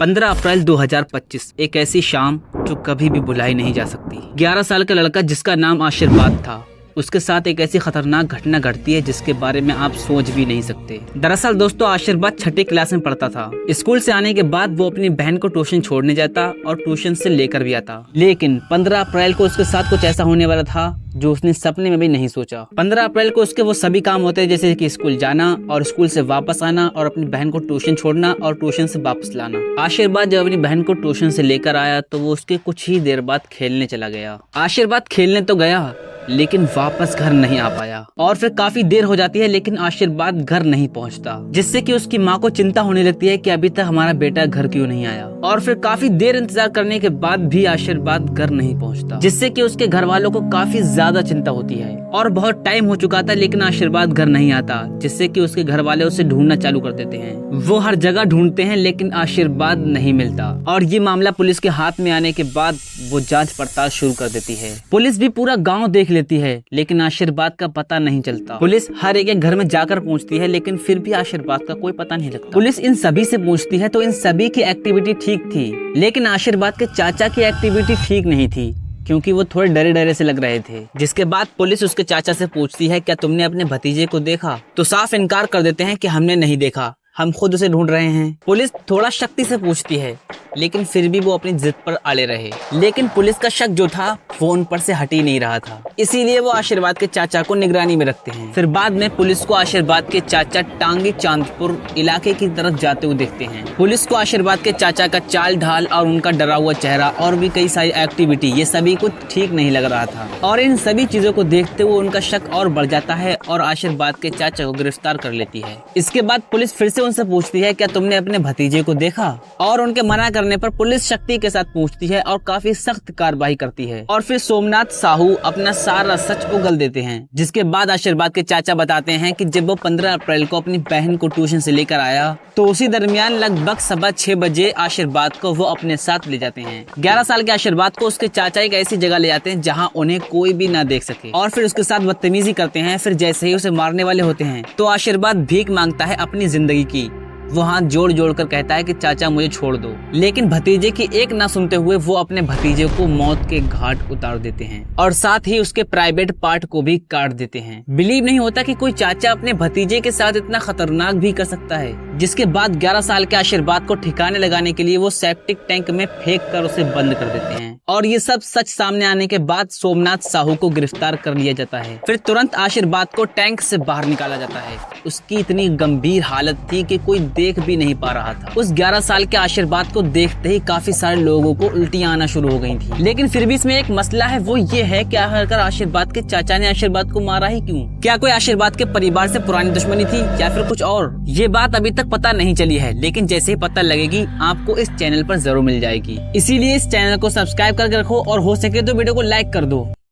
15 अप्रैल 2025 एक ऐसी शाम जो कभी भी भुलाई नहीं जा सकती। 11 साल का लड़का जिसका नाम आशीर्वाद था, उसके साथ एक ऐसी खतरनाक घटना घटती है जिसके बारे में आप सोच भी नहीं सकते। दरअसल दोस्तों, आशीर्वाद छठी क्लास में पढ़ता था। स्कूल से आने के बाद वो अपनी बहन को ट्यूशन छोड़ने जाता और ट्यूशन से लेकर भी आता। लेकिन 15 अप्रैल को उसके साथ कुछ ऐसा होने वाला था जो उसने सपने में भी नहीं सोचा। 15 अप्रैल को उसके वो सभी काम होते हैं जैसे कि स्कूल जाना और स्कूल से वापस आना और अपनी बहन को ट्यूशन छोड़ना और ट्यूशन से वापस लाना। आशीर्वाद जब अपनी बहन को ट्यूशन से लेकर आया तो वो उसके कुछ ही देर बाद खेलने चला गया। आशीर्वाद खेलने तो गया लेकिन वापस घर नहीं आ पाया और फिर काफी देर हो जाती है लेकिन आशीर्वाद घर नहीं पहुंचता, जिससे कि उसकी माँ को चिंता होने लगती है कि अभी तक हमारा बेटा घर क्यों नहीं आया। और फिर काफी देर इंतजार करने के बाद भी आशीर्वाद घर नहीं पहुंचता, जिससे कि उसके घर वालों को काफी ज्यादा चिंता होती है। और बहुत टाइम हो चुका था लेकिन आशीर्वाद घर नहीं आता, जिससे कि उसके घर वाले उसे ढूंढना चालू कर देते हैं। वो हर जगह ढूंढते हैं लेकिन आशीर्वाद नहीं मिलता और ये मामला पुलिस के हाथ में आने के बाद वो जांच पड़ताल शुरू कर देती है। पुलिस भी पूरा गांव देख लेती है लेकिन आशीर्वाद का पता नहीं चलता। पुलिस हर एक घर में जाकर पूछती है लेकिन फिर भी आशीर्वाद का कोई पता नहीं लगता। पुलिस इन सभी से पूछती है तो इन सभी की एक्टिविटी ठीक थी, लेकिन आशीर्वाद के चाचा की एक्टिविटी ठीक नहीं थी क्योंकि वो थोड़े डरे डरे से लग रहे थे। जिसके बाद पुलिस उसके चाचा से पूछती है, क्या तुमने अपने भतीजे को देखा? तो साफ इनकार कर देते हैं कि हमने नहीं देखा, हम खुद उसे ढूंढ रहे हैं। पुलिस थोड़ा शक्ति से पूछती है लेकिन फिर भी वो अपनी जिद पर अड़े रहे। लेकिन पुलिस का शक जो था वो उन पर से हट ही नहीं रहा था, इसीलिए वो आशीर्वाद के चाचा को निगरानी में रखते हैं। फिर बाद में पुलिस को आशीर्वाद के चाचा टांगी चांदपुर इलाके की तरफ जाते हुए देखते हैं। पुलिस को आशीर्वाद के चाचा का चाल ढाल और उनका डरा हुआ चेहरा और भी कई सारी एक्टिविटी, ये सभी कुछ ठीक नहीं लग रहा था और इन सभी चीजों को देखते हुए उनका शक और बढ़ जाता है और आशीर्वाद के चाचा को गिरफ्तार कर लेती है। इसके बाद पुलिस फिर से उनसे पूछती है, क्या तुमने अपने भतीजे को देखा? और उनके मना करने पर पुलिस शक्ति के साथ पूछती है और काफी सख्त कार्रवाई करती है और फिर सोमनाथ साहू अपना सारा सच उगल देते हैं। जिसके बाद आशीर्वाद के चाचा बताते हैं कि जब वो 15 अप्रैल को अपनी बहन को ट्यूशन से लेकर आया तो उसी दरमियान लगभग 6:15 बजे आशीर्वाद को वो अपने साथ ले जाते हैं। 11 साल के आशीर्वाद को उसके चाचा एक ऐसी जगह ले जाते हैं जहाँ उन्हें कोई भी ना देख सके और फिर उसके साथ बदतमीजी करते हैं। फिर जैसे ही उसे मारने वाले होते हैं तो आशीर्वाद भीख मांगता है अपनी जिंदगी की। वो हाथ जोड़ जोड़ कर कहता है कि चाचा मुझे छोड़ दो, लेकिन भतीजे की एक ना सुनते हुए वो अपने भतीजे को मौत के घाट उतार देते हैं और साथ ही उसके प्राइवेट पार्ट को भी काट देते हैं। बिलीव नहीं होता कि कोई चाचा अपने भतीजे के साथ इतना खतरनाक भी कर सकता है। जिसके बाद 11 साल के आशीर्वाद को ठिकाने लगाने के लिए वो सेप्टिक टैंक में फेंक कर उसे बंद कर देते हैं और ये सब सच सामने आने के बाद सोमनाथ साहू को गिरफ्तार कर लिया जाता है। फिर तुरंत आशीर्वाद को टैंक से बाहर निकाला जाता है। उसकी इतनी गंभीर हालत थी कि कोई देख भी नहीं पा रहा था। उस 11 साल के आशीर्वाद को देखते ही काफी सारे लोगों को उल्टियां आना शुरू हो गई थी। लेकिन फिर भी इसमें एक मसला है, वो ये है कि आखिरकार आशीर्वाद के चाचा ने आशीर्वाद को मारा ही क्यों? क्या कोई आशीर्वाद के परिवार से पुरानी दुश्मनी थी या फिर कुछ और? ये बात अभी तक पता नहीं चली है, लेकिन जैसे ही पता लगेगी आपको इस चैनल पर जरूर मिल जाएगी। इसीलिए इस चैनल को सब्सक्राइब करके रखो और हो सके तो वीडियो को लाइक कर दो।